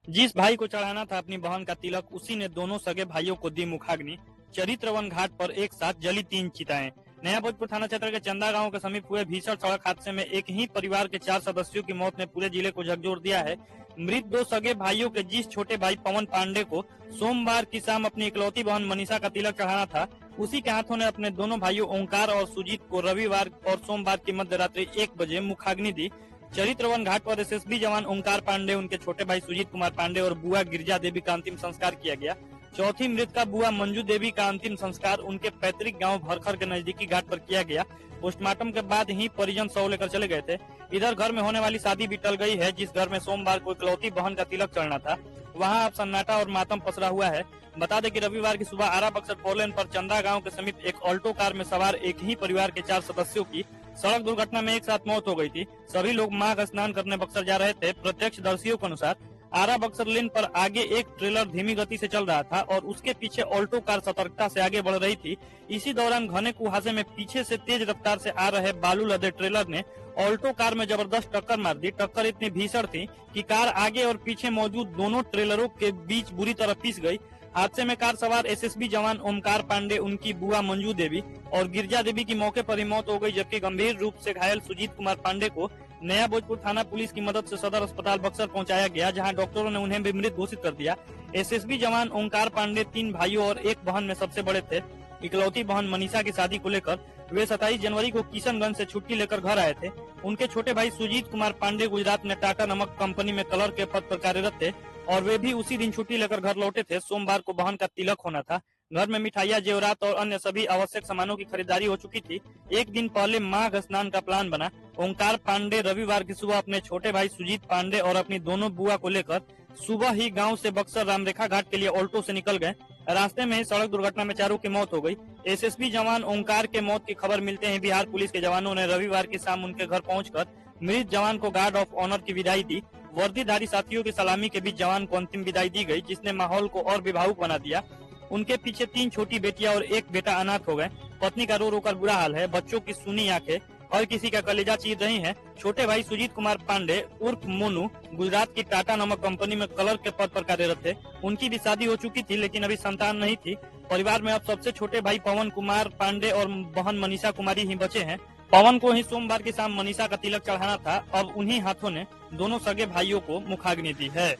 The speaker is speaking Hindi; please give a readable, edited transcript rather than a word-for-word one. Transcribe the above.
जिस भाई को चढ़ाना था अपनी बहन का तिलक, उसी ने दोनों सगे भाइयों को दी मुखाग्नि। चरित्रवन घाट पर एक साथ जली 3 चिताएं। नया भोजपुर थाना क्षेत्र के चंदा गांव के समीप हुए भीषण सड़क हादसे में एक ही परिवार के 4 सदस्यों की मौत ने पूरे जिले को झकझोर दिया है। मृत 2 सगे भाइयों के जिस छोटे भाई पवन पांडे को सोमवार की शाम अपनी इकलौती बहन मनीषा का तिलक चढ़ाना था, उसी के हाथों ने अपने दोनों भाइयों ओंकार और सुजीत को रविवार और सोमवार की मध्य रात्रि 1 बजे मुखाग्नि दी। चरित्रवन घाट पर एसएसबी जवान ओंकार पांडे, उनके छोटे भाई सुजीत कुमार पांडे और बुआ गिरजा देवी का अंतिम संस्कार किया गया। चौथी मृत का बुआ मंजू देवी का अंतिम संस्कार उनके पैतृक गांव भरखर के नजदीकी घाट पर किया गया। पोस्टमार्टम के बाद ही परिजन शव लेकर चले गए थे। इधर घर में होने वाली शादी भी टल गई है। जिस घर में सोमवार को इकलौती बहन का तिलक चढ़ना था, वहां अब सन्नाटा और मातम पसरा हुआ है। बता दें कि रविवार की सुबह आरा बक्सर फोर लेन पर चंदा गांव के समीप एक ऑल्टो कार में सवार एक ही परिवार के 4 सदस्यों की सड़क दुर्घटना में एक साथ मौत हो गई थी। सभी लोग माघ स्नान करने बक्सर जा रहे थे। प्रत्यक्षदर्शियों के अनुसार आरा बक्सर लेन पर आगे एक ट्रेलर धीमी गति से चल रहा था और उसके पीछे ऑल्टो कार सतर्कता से आगे बढ़ रही थी। इसी दौरान घने कुहासे में पीछे से तेज रफ्तार से आ रहे बालू लदे ट्रेलर ने ऑल्टो कार में जबरदस्त टक्कर मार दी। टक्कर इतनी भीषण थी कि कार आगे और पीछे मौजूद दोनों ट्रेलरों के बीच बुरी तरह पिस गई। हादसे में कार सवार एसएसबी जवान ओमकार पांडे, उनकी बुआ मंजू देवी और गिरजा देवी की मौके पर ही मौत हो गई, जबकि गंभीर रूप से घायल सुजीत कुमार पांडे को नया भोजपुर थाना पुलिस की मदद से सदर अस्पताल बक्सर पहुंचाया गया, जहां डॉक्टरों ने उन्हें भी मृत घोषित कर दिया। एसएसबी जवान ओंकार पांडे 3 भाइयों और एक बहन में सबसे बड़े थे। इकलौती बहन मनीषा की शादी को लेकर वे 27 जनवरी को किशनगंज से छुट्टी लेकर घर आए थे। उनके छोटे भाई सुजीत कुमार पांडे गुजरात में टाटा नमक कंपनी में कलर के पद पर कार्यरत थे और वे भी उसी दिन छुट्टी लेकर घर लौटे थे। सोमवार को बहन का तिलक होना था। घर में मिठाइयाँ, जेवरात और अन्य सभी आवश्यक सामानों की खरीदारी हो चुकी थी। एक दिन पहले माघ स्नान का प्लान बना। ओंकार पांडे रविवार की सुबह अपने छोटे भाई सुजीत पांडे और अपनी दोनों बुआ को लेकर सुबह ही गांव से बक्सर रामरेखा घाट के लिए ऑल्टो से निकल गए। रास्ते में ही सड़क दुर्घटना में 4 की मौत हो गई। एसएसबी जवान ओंकार के मौत की खबर मिलते ही बिहार पुलिस के जवानों ने रविवार की शाम उनके घर पहुंचकर मृत जवान को गार्ड ऑफ ऑनर की विदाई दी। वर्दीधारी साथियों की सलामी के बीच जवान को अंतिम विदाई दी गई, जिसने माहौल को और भी भावुक बना दिया। उनके पीछे 3 छोटी बेटियां और एक बेटा अनाथ हो गए। पत्नी का रो रो कर बुरा हाल है। बच्चों की सुनी आंखें और किसी का कलेजा चीर रही हैं। छोटे भाई सुजीत कुमार पांडे उर्फ मोनू गुजरात की टाटा नमक कंपनी में कलर के पद पर कार्यरत थे। उनकी भी शादी हो चुकी थी, लेकिन अभी संतान नहीं थी। परिवार में अब सबसे छोटे भाई पवन कुमार पांडे और बहन मनीषा कुमारी ही बचे हैं। पवन को ही सोमवार की शाम मनीषा का तिलक चढ़ाना था। अब उन्हीं हाथों ने दोनों सगे भाइयों को मुखाग्नि दी है।